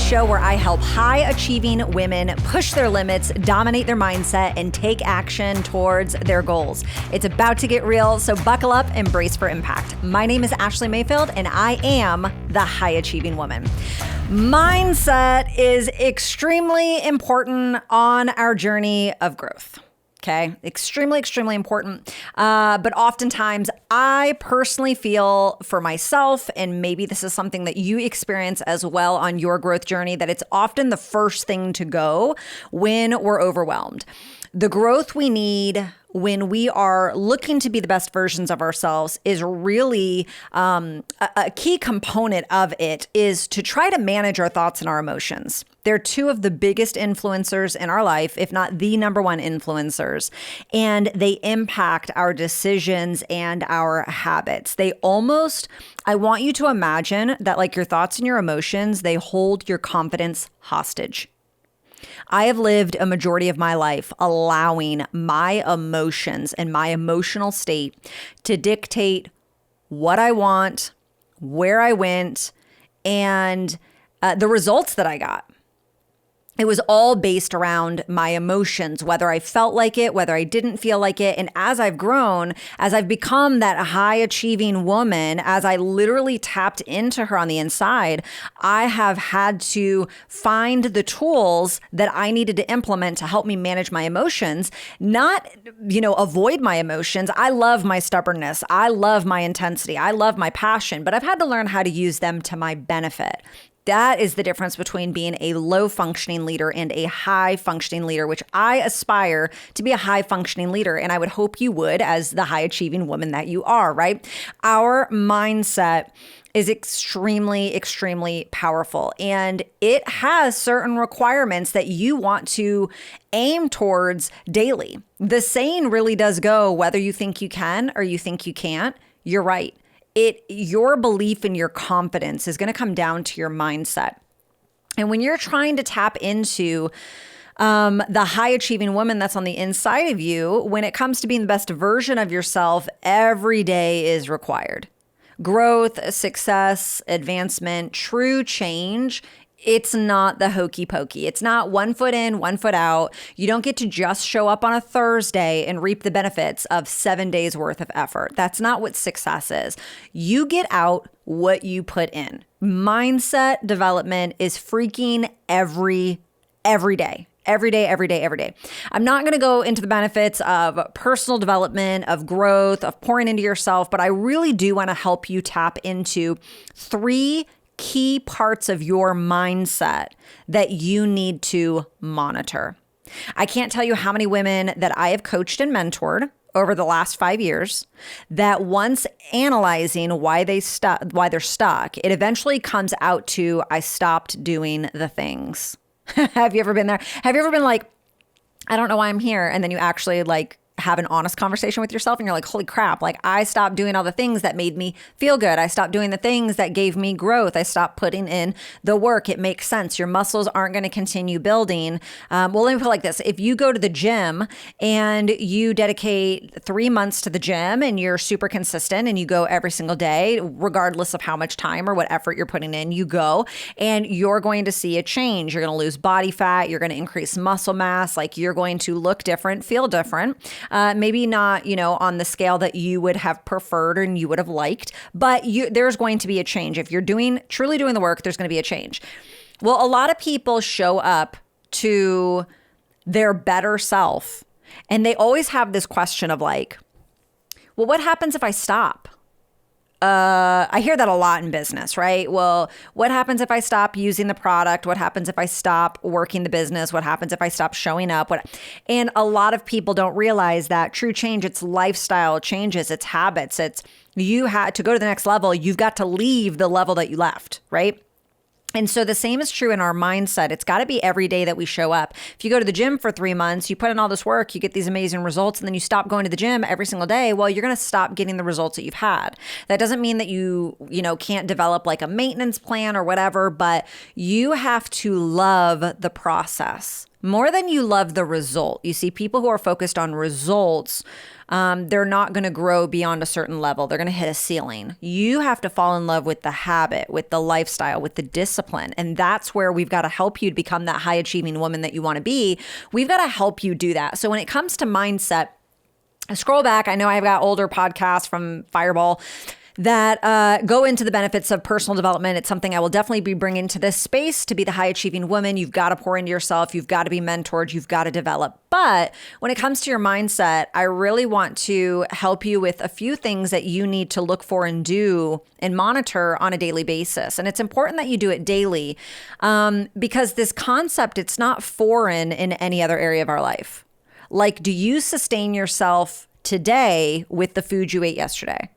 show where I help high-achieving women push their limits, dominate their mindset, and take action towards their goals. It's about to get real, so buckle up and brace for impact. My name is Ashleigh Mayfield, and I am the high-achieving woman. Mindset is extremely important on our journey of growth. Okay, extremely important. But oftentimes I personally feel for myself, and maybe this is something that you experience as well on your growth journey, that it's often the first thing to go when we're overwhelmed. The growth we need when we are looking to be the best versions of ourselves is really a key component of it is to try to manage our thoughts and our emotions. They're two of the biggest influencers in our life, if not the number one influencers, and they impact our decisions and our habits. I want you to imagine that like your thoughts and your emotions, they hold your confidence hostage. I have lived a majority of my life allowing my emotions and my emotional state to dictate what I want, where I went, and the results that I got. It was all based around my emotions, whether I felt like it, whether I didn't feel like it. And as I've grown, as I've become that high achieving woman, as I literally tapped into her on the inside, I have had to find the tools that I needed to implement to help me manage my emotions, not, avoid my emotions. I love my stubbornness. I love my intensity. I love my passion, but I've had to learn how to use them to my benefit. That is the difference between being a low functioning leader and a high functioning leader, which I aspire to be a high functioning leader. And I would hope you would, as the high achieving woman that you are, right? Our mindset is extremely powerful. And it has certain requirements that you want to aim towards daily. The saying really does go, whether you think you can or you think you can't, you're right. Your belief and your confidence is going to come down to your mindset. And when you're trying to tap into the high achieving woman that's on the inside of you, when it comes to being the best version of yourself, every day is required. Growth, success, advancement, true change. It's not the hokey pokey. It's not 1 foot in, 1 foot out. You don't get to just show up on a Thursday and reap the benefits of 7 days worth of effort. That's not what success is. You get out what you put in. Mindset development is freaking every day. Every day. I'm not going to go into the benefits of personal development, of growth, of pouring into yourself, but I really do want to help you tap into 3 key parts of your mindset that you need to monitor. I can't tell you how many women that I have coached and mentored over the last 5 years that once analyzing why they're stuck, it eventually comes out to, I stopped doing the things. Have you ever been there? Have you ever been like, I don't know why I'm here? And then you actually have an honest conversation with yourself and you're like, holy crap, I stopped doing all the things that made me feel good. I stopped doing the things that gave me growth. I stopped putting in the work. It makes sense. Your muscles aren't going to continue building. Well, let me put it like this. If you go to the gym and you dedicate 3 months to the gym and you're super consistent and you go every single day, regardless of how much time or what effort you're putting in, you go and you're going to see a change. You're going to lose body fat. You're going to increase muscle mass. You're going to look different, feel different. Maybe not, on the scale that you would have preferred and you would have liked, but there's going to be a change. If you're truly doing the work, there's going to be a change. Well, a lot of people show up to their better self and they always have this question of well, what happens if I stop? I hear that a lot in business, right? Well, what happens if I stop using the product? What happens if I stop working the business? What happens if I stop showing up? And a lot of people don't realize that true change, it's lifestyle changes, it's habits. You had to go to the next level. You've got to leave the level that you left, right? And so the same is true in our mindset. It's got to be every day that we show up. If you go to the gym for 3 months, you put in all this work, you get these amazing results, and then you stop going to the gym every single day, well, you're going to stop getting the results that you've had. That doesn't mean that you can't develop a maintenance plan or whatever, but you have to love the process more than you love the result. You see, people who are focused on results they're not going to grow beyond a certain level. They're going to hit a ceiling. You have to fall in love with the habit, with the lifestyle, with the discipline. And that's where we've got to help you to become that high achieving woman that you want to be. We've got to help you do that. So when it comes to mindset, scroll back. I know I've got older podcasts from Fireball that go into the benefits of personal development. It's something I will definitely be bringing to this space. To be the high achieving woman, you've got to pour into yourself. You've got to be mentored. You've got to develop. But when it comes to your mindset, I really want to help you with a few things that you need to look for and do and monitor on a daily basis. And it's important that you do it daily because this concept, it's not foreign in any other area of our life. Like, do you sustain yourself today with the food you ate yesterday?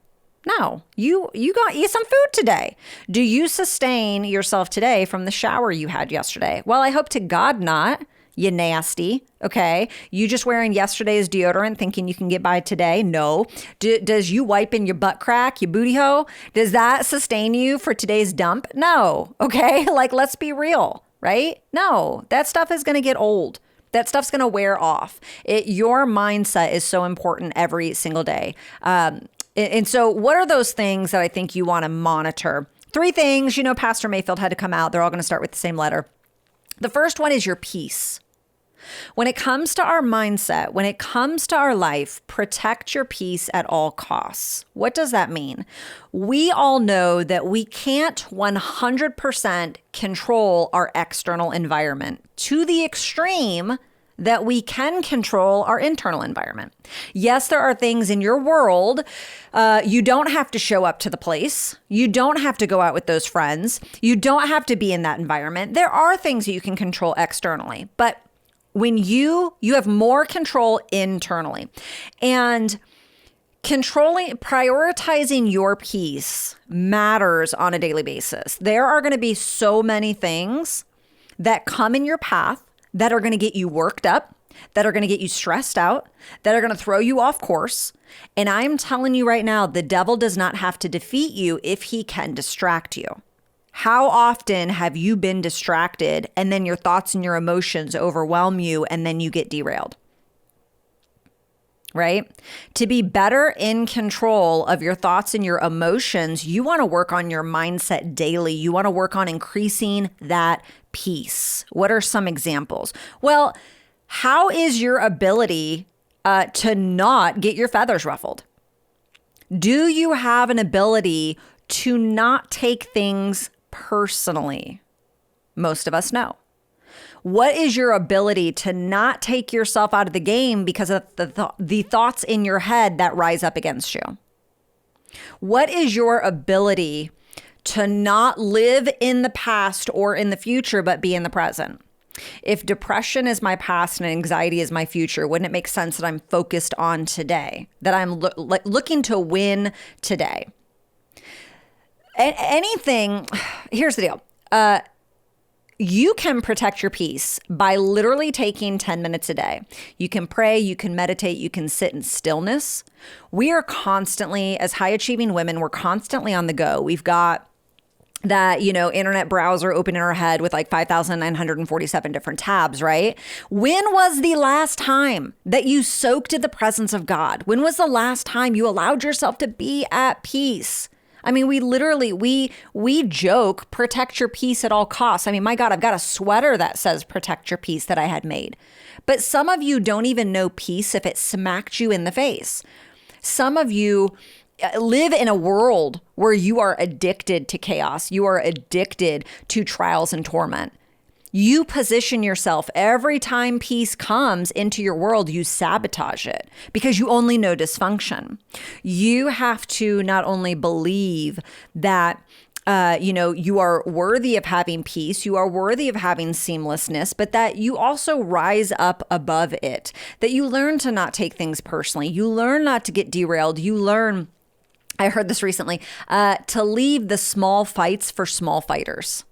No, you got to eat some food today. Do you sustain yourself today from the shower you had yesterday? Well, I hope to God not, you nasty. Okay. You just wearing yesterday's deodorant thinking you can get by today? No. Does you wiping your butt crack, your booty hole, does that sustain you for today's dump? No. Okay. Like, let's be real, right? No, that stuff is going to get old. That stuff's going to wear off. Your mindset is so important every single day. And so what are those things that I think you want to monitor? 3 things, Pastor Mayfield had to come out. They're all going to start with the same letter. The first one is your peace. When it comes to our mindset, when it comes to our life, protect your peace at all costs. What does that mean? We all know that we can't 100% control our external environment to the extreme that we can control our internal environment. Yes, there are things in your world. You don't have to show up to the place. You don't have to go out with those friends. You don't have to be in that environment. There are things that you can control externally, but when you have more control internally, and prioritizing your peace matters on a daily basis. There are going to be so many things that come in your path that are going to get you worked up, that are going to get you stressed out, that are going to throw you off course. And I'm telling you right now, the devil does not have to defeat you if he can distract you. How often have you been distracted and then your thoughts and your emotions overwhelm you and then you get derailed? Right? To be better in control of your thoughts and your emotions, you want to work on your mindset daily. You want to work on increasing that peace. What are some examples? Well, how is your ability to not get your feathers ruffled? Do you have an ability to not take things personally? Most of us know. What is your ability to not take yourself out of the game because of the thoughts in your head that rise up against you? What is your ability to not live in the past or in the future, but be in the present? If depression is my past and anxiety is my future, wouldn't it make sense that I'm focused on today, that I'm looking to win today? Anything, here's the deal. You can protect your peace by literally taking 10 minutes a day. You can pray, you can meditate, you can sit in stillness. We are constantly, as high achieving women, we're constantly on the go. We've got that, internet browser open in our head with like 5,947 different tabs, right? When was the last time that you soaked in the presence of God? When was the last time you allowed yourself to be at peace? I mean, we joke, protect your peace at all costs. I mean, my God, I've got a sweater that says protect your peace that I had made. But some of you don't even know peace if it smacked you in the face. Some of you live in a world where you are addicted to chaos. You are addicted to trials and torment. You position yourself every time peace comes into your world, you sabotage it because you only know dysfunction. You have to not only believe that you are worthy of having peace, you are worthy of having seamlessness, but that you also rise up above it, that you learn to not take things personally. You learn not to get derailed. You learn, I heard this recently, to leave the small fights for small fighters.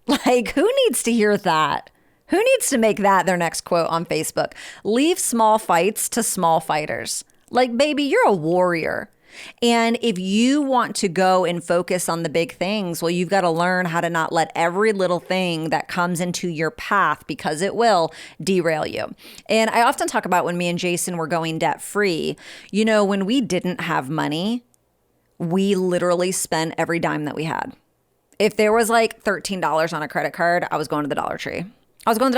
Like, who needs to hear that? Who needs to make that their next quote on Facebook? Leave small fights to small fighters. Like, baby, you're a warrior. And if you want to go and focus on the big things, well, you've got to learn how to not let every little thing that comes into your path, because it will, derail you. And I often talk about when me and Jason were going debt free, when we didn't have money, we literally spent every dime that we had. If there was like $13 on a credit card, I was going to the Dollar Tree. I was spending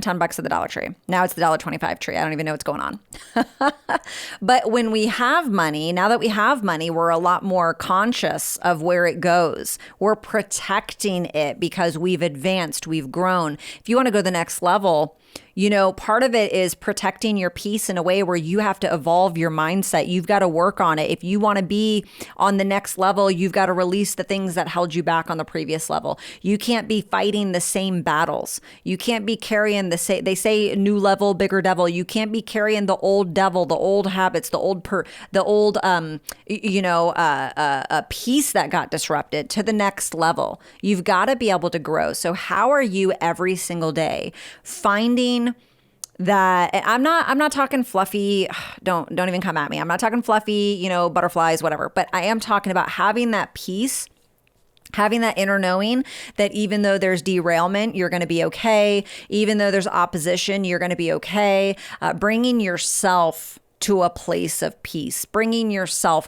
$10 at the Dollar Tree. Now it's the $1.25 tree. I don't even know what's going on. But when we have money, now that we have money, we're a lot more conscious of where it goes. We're protecting it because we've advanced, we've grown. If you want to go to the next level, part of it is protecting your peace in a way where you have to evolve your mindset. You've got to work on it. If you want to be on the next level, you've got to release the things that held you back on the previous level. You can't be fighting the same battles. You can't be carrying they say new level, bigger devil. You can't be carrying the old devil, the old habits, the old peace that got disrupted to the next level. You've got to be able to grow. So how are you every single day finding that? I'm not talking fluffy, don't even come at me. I'm not talking fluffy, butterflies, whatever, but I am talking about having that peace, having that inner knowing that even though there's derailment, you're going to be okay. Even though there's opposition, you're going to be okay. Bringing yourself to a place of peace,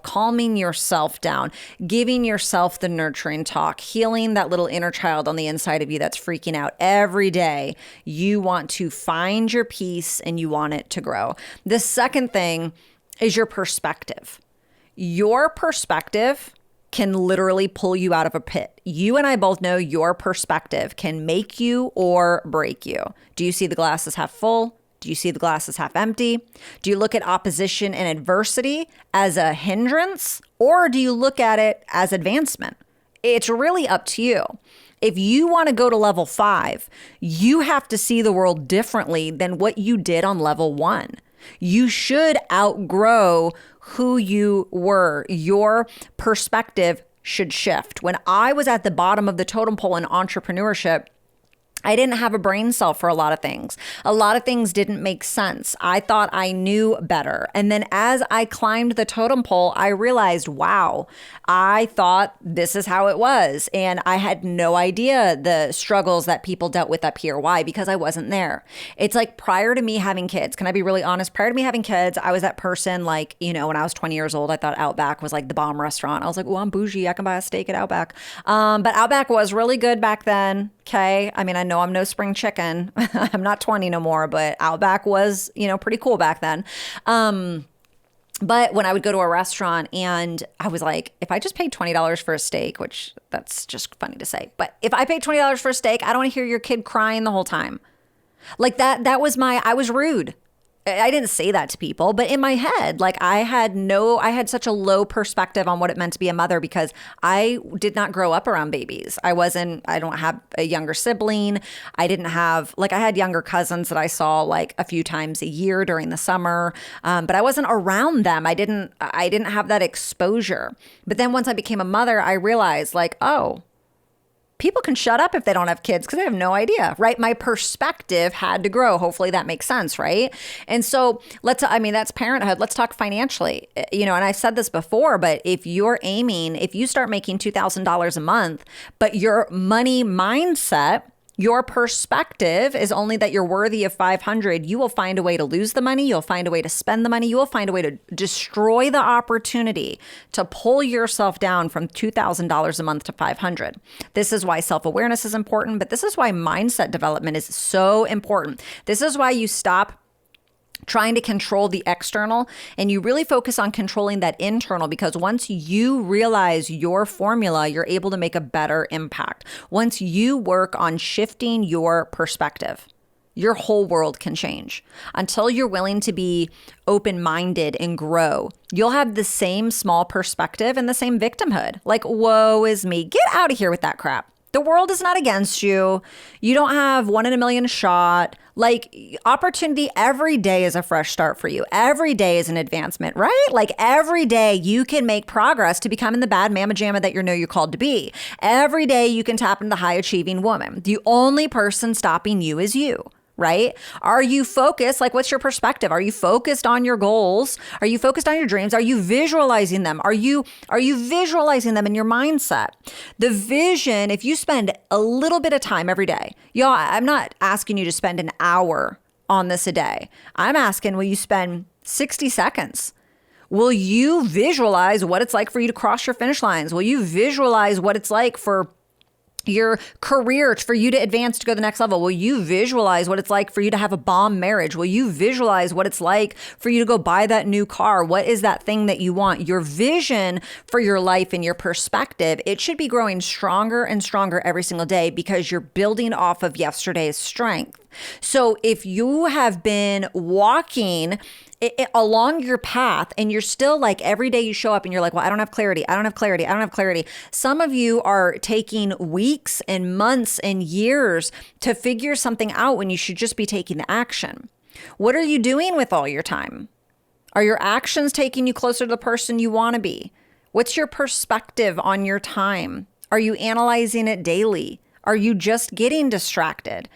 calming yourself down, giving yourself the nurturing talk, healing that little inner child on the inside of you that's freaking out every day. You want to find your peace and you want it to grow. The second thing is your perspective. Your perspective can literally pull you out of a pit. You and I both know your perspective can make you or break you. Do you see the glass as half full? Do you see the glass as half empty? Do you look at opposition and adversity as a hindrance, or do you look at it as advancement? It's really up to you. If you want to go to level 5, you have to see the world differently than what you did on level 1. You should outgrow who you were. Your perspective should shift. When I was at the bottom of the totem pole in entrepreneurship, I didn't have a brain cell for a lot of things. A lot of things didn't make sense. I thought I knew better. And then as I climbed the totem pole, I realized, wow, I thought this is how it was. And I had no idea the struggles that people dealt with up here. Why? Because I wasn't there. It's like prior to me having kids, can I be really honest? Prior to me having kids, I was that person like, when I was 20 years old, I thought Outback was like the bomb restaurant. I was like, oh, I'm bougie. I can buy a steak at Outback. But Outback was really good back then. Okay. I mean, I know I'm no spring chicken. I'm not 20 no more, but Outback was, pretty cool back then. But when I would go to a restaurant and I was like, if I just paid $20 for a steak, which that's just funny to say, but if I paid $20 for a steak, I don't want to hear your kid crying the whole time. Like that was I was rude. I didn't say that to people, but in my head, like I had such a low perspective on what it meant to be a mother because I did not grow up around babies. I don't have a younger sibling. I had younger cousins that I saw like a few times a year during the summer. But I wasn't around them. I didn't have that exposure. But then once I became a mother, I realized like, oh, people can shut up if they don't have kids because they have no idea, right? My perspective had to grow. Hopefully that makes sense, right? And so that's parenthood. Let's talk financially. And I've said this before, but if you start making $2,000 a month, but your money mindset, your perspective is only that you're worthy of 500, you will find a way to lose the money. You'll find a way to spend the money. You will find a way to destroy the opportunity to pull yourself down from $2,000 a month to 500. This is why self-awareness is important, but this is why mindset development is so important. This is why you stop trying to control the external and you really focus on controlling that internal, because once you realize your formula, you're able to make a better impact. Once you work on shifting your perspective, your whole world can change. Until you're willing to be open-minded and grow, you'll have the same small perspective and the same victimhood. Like, woe is me. Get out of here with that crap. The world is not against you. You don't have 1 in a million shot. Like, opportunity every day is a fresh start for you. Every day is an advancement, right? Like every day you can make progress to becoming the bad mama jamma that you're called to be. Every day you can tap into the high achieving woman. The only person stopping you is you. right? Are you focused? Like, what's your perspective? Are you focused on your goals? Are you focused on your dreams? Are you visualizing them? Are you visualizing them in your mindset? The vision, if you spend a little bit of time every day, y'all, I'm not asking you to spend an hour on this a day. I'm asking, will you spend 60 seconds? Will you visualize what it's like for you to cross your finish lines? Will you visualize what it's like for your career, for you to advance to go to the next level? Will you visualize what it's like for you to have a bomb marriage? Will you visualize what it's like for you to go buy that new car? What is that thing that you want? Your vision for your life and your perspective, it should be growing stronger and stronger every single day because you're building off of yesterday's strength. So if you have been walking along your path and you're still like every day you show up and you're like, well, I don't have clarity. I don't have clarity. I don't have clarity. Some of you are taking weeks and months and years to figure something out when you should just be taking the action. What are you doing with all your time? Are your actions taking you closer to the person you want to be? What's your perspective on your time? Are you analyzing it daily? Are you just getting distracted?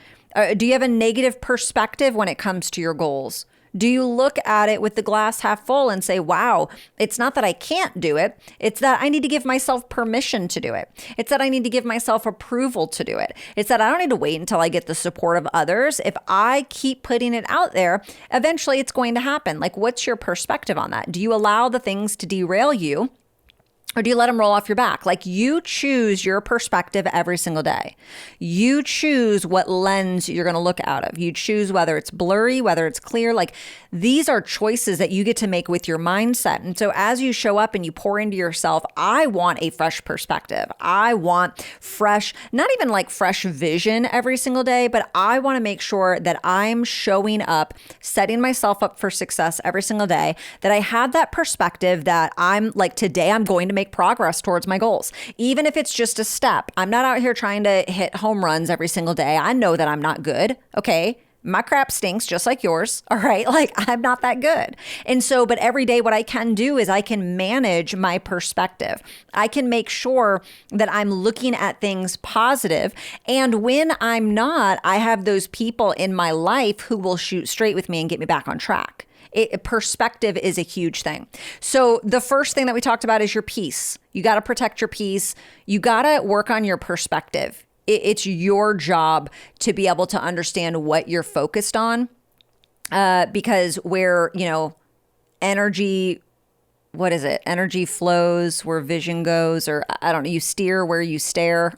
Do you have a negative perspective when it comes to your goals? Do you look at it with the glass half full and say, wow, it's not that I can't do it. It's that I need to give myself permission to do it. It's that I need to give myself approval to do it. It's that I don't need to wait until I get the support of others. If I keep putting it out there, eventually it's going to happen. Like, what's your perspective on that? Do you allow the things to derail you? Or do you let them roll off your back? Like, you choose your perspective every single day. You choose what lens you're going to look out of. You choose whether it's blurry, whether it's clear. Like, these are choices that you get to make with your mindset. And so as you show up and you pour into yourself, I want a fresh perspective. I want fresh, not even like fresh vision every single day, but I want to make sure that I'm showing up, setting myself up for success every single day, that I have that perspective that I'm like, today I'm going to make progress towards my goals. Even if it's just a step. I'm not out here trying to hit home runs every single day. I know that I'm not good. Okay. My crap stinks just like yours. All right. Like, I'm not that good. And so, but every day what I can do is I can manage my perspective. I can make sure that I'm looking at things positive. And when I'm not, I have those people in my life who will shoot straight with me and get me back on track. Perspective is a huge thing. So the first thing that we talked about is your peace. You got to protect your peace. You got to work on your perspective. It's your job to be able to understand what you're focused on, because where, energy, what is it? Energy flows where vision goes, or I don't know, you steer where you stare.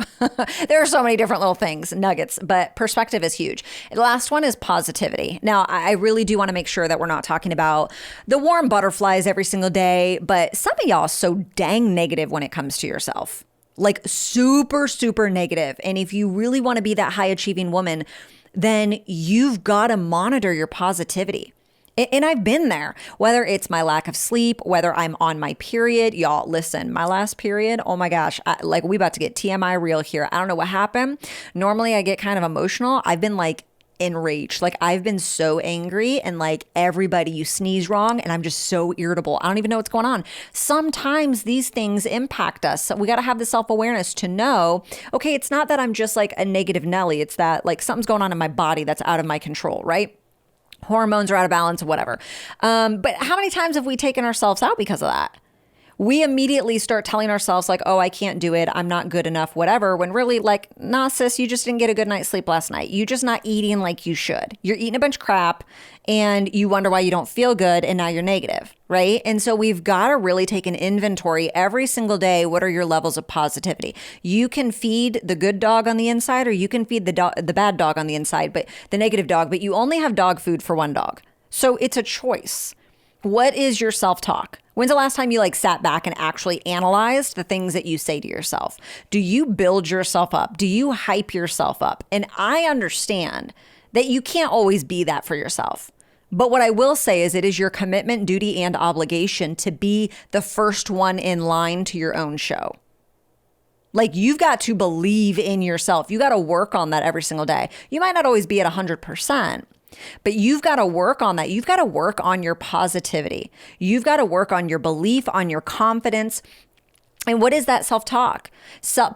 There are so many different little things, nuggets, but perspective is huge. The last one is positivity. Now, I really do want to make sure that we're not talking about the warm butterflies every single day, but some of y'all are so dang negative when it comes to yourself. Like, super, super negative. And if you really want to be that high achieving woman, then you've got to monitor your positivity. And I've been there, whether it's my lack of sleep, whether I'm on my period. Y'all, listen, my last period, oh my gosh, we about to get TMI real here. I don't know what happened. Normally I get kind of emotional. I've been like enraged. Like, I've been so angry, and like, everybody, you sneeze wrong and I'm just so irritable. I don't even know what's going on. Sometimes these things impact us. So we got to have the self-awareness to know, okay, it's not that I'm just like a negative Nelly. It's that like something's going on in my body that's out of my control, right? Hormones are out of balance, whatever. But how many times have we taken ourselves out because of that? We immediately start telling ourselves like, oh, I can't do it. I'm not good enough, whatever. When really like, nah, sis, you just didn't get a good night's sleep last night. You're just not eating like you should. You're eating a bunch of crap and you wonder why you don't feel good. And now you're negative, right? And so we've got to really take an inventory every single day. What are your levels of positivity? You can feed the good dog on the inside, or you can feed the bad dog on the inside, but the negative dog, but you only have dog food for one dog. So it's a choice. What is your self-talk? When's the last time you like sat back and actually analyzed the things that you say to yourself? Do you build yourself up? Do you hype yourself up? And I understand that you can't always be that for yourself. But what I will say is it is your commitment, duty, and obligation to be the first one in line to your own show. Like, you've got to believe in yourself. You got to work on that every single day. You might not always be at 100%. But you've got to work on that. You've got to work on your positivity. You've got to work on your belief, on your confidence. And what is that self-talk?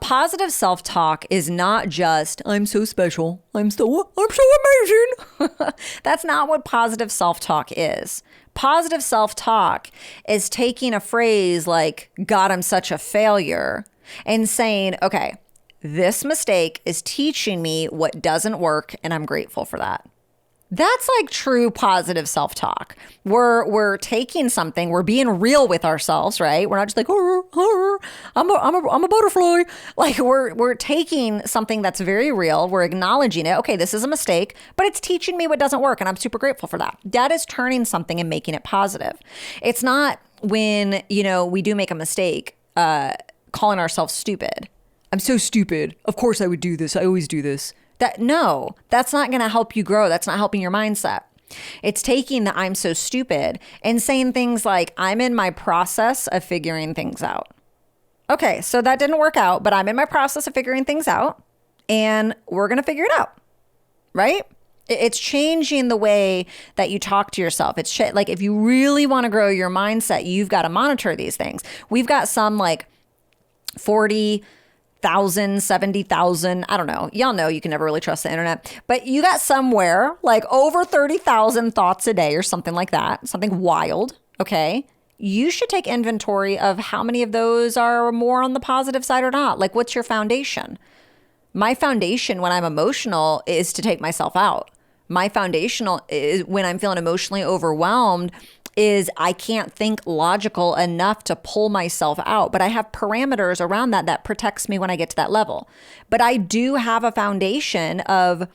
Positive self-talk is not just, I'm so special. I'm so amazing. That's not what positive self-talk is. Positive self-talk is taking a phrase like, God, I'm such a failure, and saying, okay, this mistake is teaching me what doesn't work, and I'm grateful for that. That's like true positive self-talk. We're taking something, we're being real with ourselves, right? We're not just like, I'm a butterfly. Like we're taking something that's very real, we're acknowledging it. Okay, this is a mistake, but it's teaching me what doesn't work, and I'm super grateful for that. That is turning something and making it positive. It's not when, we do make a mistake, calling ourselves stupid. I'm so stupid. Of course I would do this. I always do this. No, that's not going to help you grow. That's not helping your mindset. It's taking the I'm so stupid and saying things like, I'm in my process of figuring things out. Okay, so that didn't work out, but I'm in my process of figuring things out, and we're going to figure it out, right? It's changing the way that you talk to yourself. It's like, if you really want to grow your mindset, you've got to monitor these things. We've got some like 40,000, 70,000, I don't know. Y'all know you can never really trust the internet, but you got somewhere like over 30,000 thoughts a day or something like that, something wild, okay? You should take inventory of how many of those are more on the positive side or not. Like, what's your foundation? My foundation when I'm emotional is to take myself out. My foundational is when I'm feeling emotionally overwhelmed is I can't think logical enough to pull myself out, but I have parameters around that protects me when I get to that level. But I do have a foundation of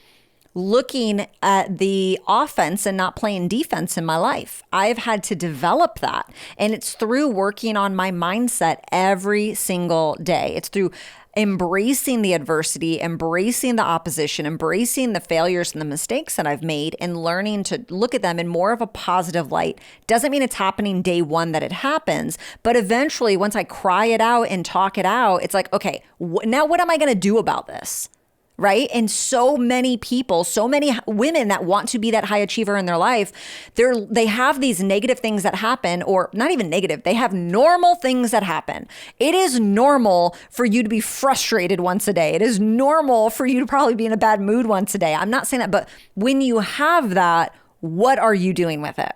looking at the offense and not playing defense in my life. I've had to develop that. And it's through working on my mindset every single day. It's through embracing the adversity, embracing the opposition, embracing the failures and the mistakes that I've made, and learning to look at them in more of a positive light. Doesn't mean it's happening day one that it happens, but eventually once I cry it out and talk it out, it's like, okay, now what am I going to do about this? Right? And so many people, so many women that want to be that high achiever in their life, they have these negative things that happen, or not even negative, they have normal things that happen. It is normal for you to be frustrated once a day. It is normal for you to probably be in a bad mood once a day. I'm not saying that, but when you have that, what are you doing with it?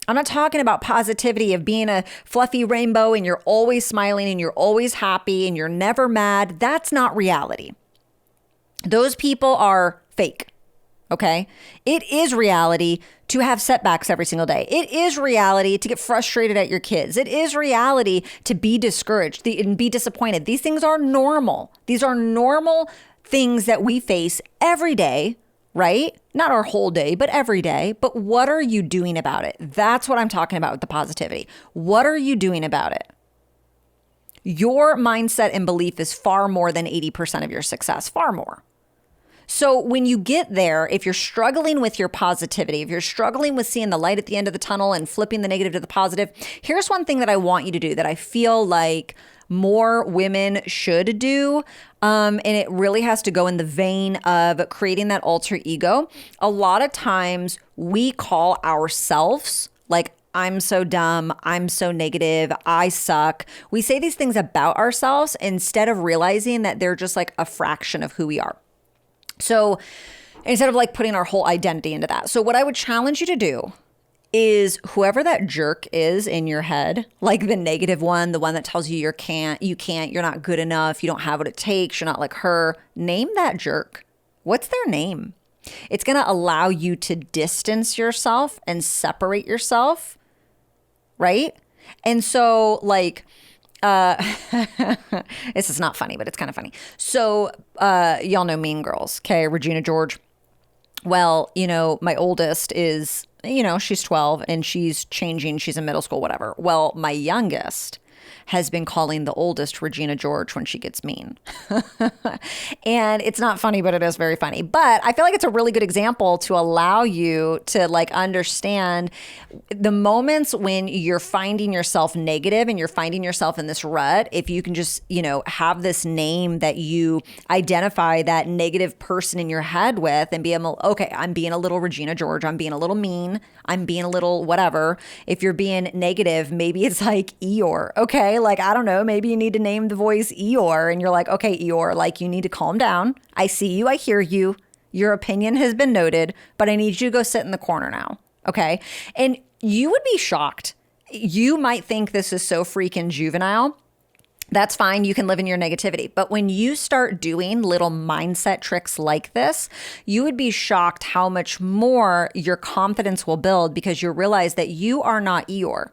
I'm not talking about positivity of being a fluffy rainbow and you're always smiling and you're always happy and you're never mad. That's not reality. Those people are fake, okay? It is reality to have setbacks every single day. It is reality to get frustrated at your kids. It is reality to be discouraged and be disappointed. These things are normal. These are normal things that we face every day, right? Not our whole day, but every day. But what are you doing about it? That's what I'm talking about with the positivity. What are you doing about it? Your mindset and belief is far more than 80% of your success, far more. So when you get there, if you're struggling with your positivity, if you're struggling with seeing the light at the end of the tunnel and flipping the negative to the positive, here's one thing that I want you to do that I feel like more women should do. And it really has to go in the vein of creating that alter ego. A lot of times we call ourselves like, I'm so dumb, I'm so negative, I suck. We say these things about ourselves instead of realizing that they're just like a fraction of who we are. So instead of like putting our whole identity into that. So what I would challenge you to do is whoever that jerk is in your head, like the negative one, the one that tells you you can't, you're not good enough, you don't have what it takes, you're not like her, name that jerk. What's their name? It's going to allow you to distance yourself and separate yourself, right? And so like, this is not funny, but it's kind of funny. So y'all know Mean Girls, okay? Regina George. Well, my oldest is, she's 12 and she's changing. She's in middle school, whatever. Well, my youngest has been calling the oldest Regina George when she gets mean. And it's not funny, but it is very funny. But I feel like it's a really good example to allow you to like understand the moments when you're finding yourself negative and you're finding yourself in this rut. If you can just, have this name that you identify that negative person in your head with and be able, okay, I'm being a little Regina George. I'm being a little mean. I'm being a little whatever. If you're being negative, maybe it's like Eeyore. Okay. Okay. Like, I don't know, maybe you need to name the voice Eeyore and you're like, okay, Eeyore, like you need to calm down. I see you. I hear you. Your opinion has been noted, but I need you to go sit in the corner now. Okay. And you would be shocked. You might think this is so freaking juvenile. That's fine. You can live in your negativity. But when you start doing little mindset tricks like this, you would be shocked how much more your confidence will build because you realize that you are not Eeyore.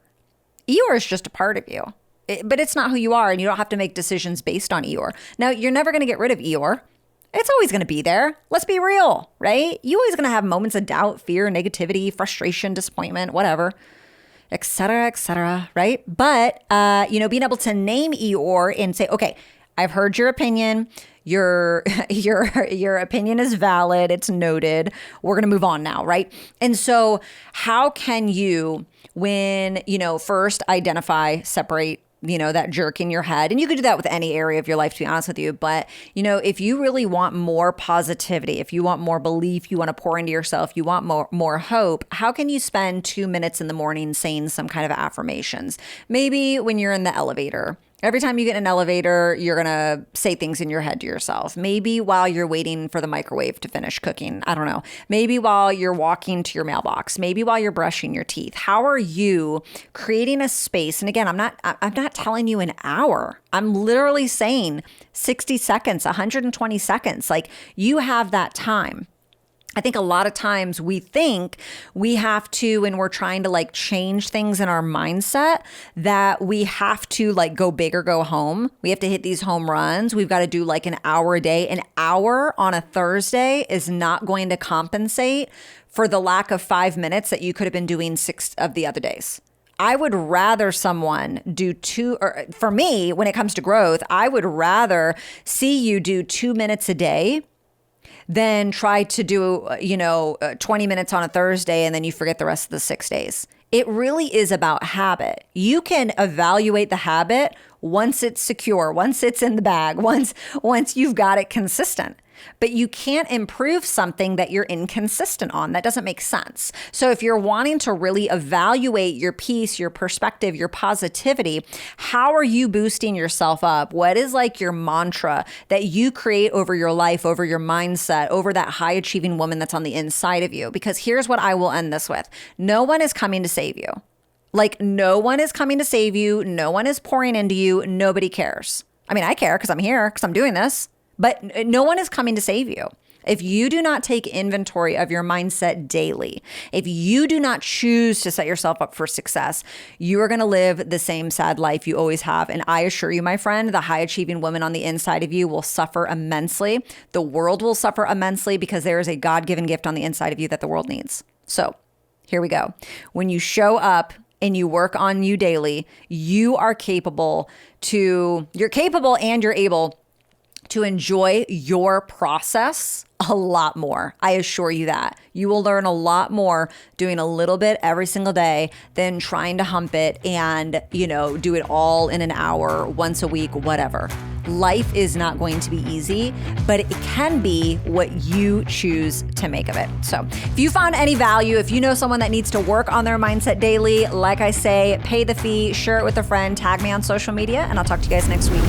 Eeyore is just a part of you, but it's not who you are. And you don't have to make decisions based on Eeyore. Now, you're never going to get rid of Eeyore. It's always going to be there. Let's be real, right? You're always going to have moments of doubt, fear, negativity, frustration, disappointment, whatever, et cetera, right? But, being able to name Eeyore and say, okay, I've heard your opinion. Your opinion is valid. It's noted. We're going to move on now, right? And so how can you, when, first identify, separate, that jerk in your head. And you could do that with any area of your life, to be honest with you. But, if you really want more positivity, if you want more belief, you want to pour into yourself, you want more hope, how can you spend 2 minutes in the morning saying some kind of affirmations? Maybe when you're in the elevator. Every time you get in an elevator, you're going to say things in your head to yourself. Maybe while you're waiting for the microwave to finish cooking. I don't know. Maybe while you're walking to your mailbox. Maybe while you're brushing your teeth. How are you creating a space? And again, I'm not telling you an hour. I'm literally saying 60 seconds, 120 seconds. Like you have that time. I think a lot of times we think we have to, when we're trying to like change things in our mindset, that we have to like go big or go home. We have to hit these home runs. We've got to do like an hour a day. An hour on a Thursday is not going to compensate for the lack of 5 minutes that you could have been doing 6 of the other days. I would rather someone do or for me, when it comes to growth, I would rather see you do 2 minutes a day than try to do, 20 minutes on a Thursday and then you forget the rest of the 6 days. It really is about habit. You can evaluate the habit once it's secure, once it's in the bag, once you've got it consistent. But you can't improve something that you're inconsistent on. That doesn't make sense. So if you're wanting to really evaluate your peace, your perspective, your positivity, how are you boosting yourself up? What is like your mantra that you create over your life, over your mindset, over that high achieving woman that's on the inside of you? Because here's what I will end this with. No one is coming to save you. Like no one is coming to save you. No one is pouring into you. Nobody cares. I mean, I care because I'm here, because I'm doing this. But no one is coming to save you. If you do not take inventory of your mindset daily, if you do not choose to set yourself up for success, you are going to live the same sad life you always have. And I assure you, my friend, the high achieving woman on the inside of you will suffer immensely. The world will suffer immensely because there is a God-given gift on the inside of you that the world needs. So here we go. When you show up and you work on you daily, you're capable and you're able to enjoy your process a lot more. I assure you that. You will learn a lot more doing a little bit every single day than trying to hump it and, do it all in an hour, once a week, whatever. Life is not going to be easy, but it can be what you choose to make of it. So if you found any value, if you know someone that needs to work on their mindset daily, like I say, pay the fee, share it with a friend, tag me on social media, and I'll talk to you guys next week.